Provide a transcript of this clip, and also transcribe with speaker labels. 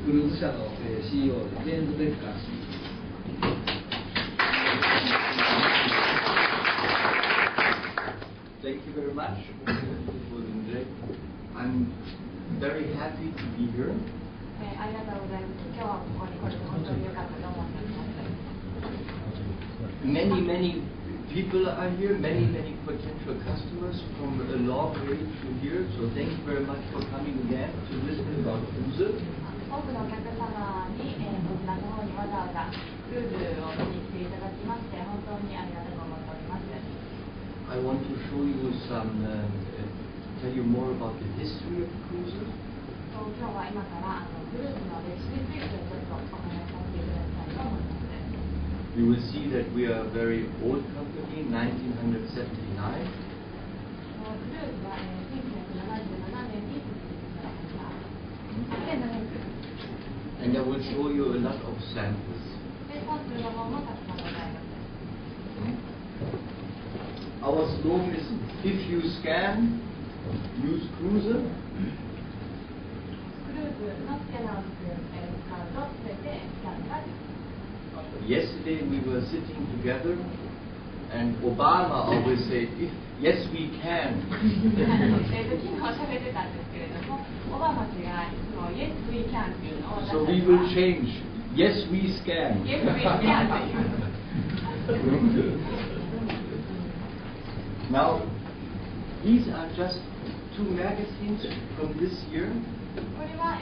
Speaker 1: クルーズ社の CEO ジェームズ・ベッカー氏。
Speaker 2: Thank you very much. I'm very happy to be here.
Speaker 3: ありがとうございます。今日はここに来れて本当に良かったと思っています。
Speaker 2: Many people are here, many potential customers from a long way to here. So thank you very much for coming again to listen about cruise.
Speaker 3: 多くのお客様に、こちらの方にわざわざクルーズを見に来ていただきまして本当にありがたく思っております。
Speaker 2: I want to show you tell you more about the history of cruises.
Speaker 3: 今日は今からクルーズの歴史についてちょっとお話しさせていただきたいと思います。
Speaker 2: You will see that we are a very old company, 1979.
Speaker 3: クルーズは1977年に設立されました。
Speaker 2: And I will show you a lot of samples.
Speaker 3: で、サンプルの方もたくさんございます。
Speaker 2: Our slogan is, if you scan, use cruiser.
Speaker 3: クルーズのスキャナーを使うと全てスキャンができます。
Speaker 2: Yesterday we were sitting together and Obama always said, yes we can.
Speaker 3: 昨日喋ってたんですけれども、オバマ氏がいつも Yes we can っていうのを
Speaker 2: So we will change. Yes we scan.
Speaker 3: Yes we can という。
Speaker 2: Now, these are just two magazines from this year.
Speaker 3: これは、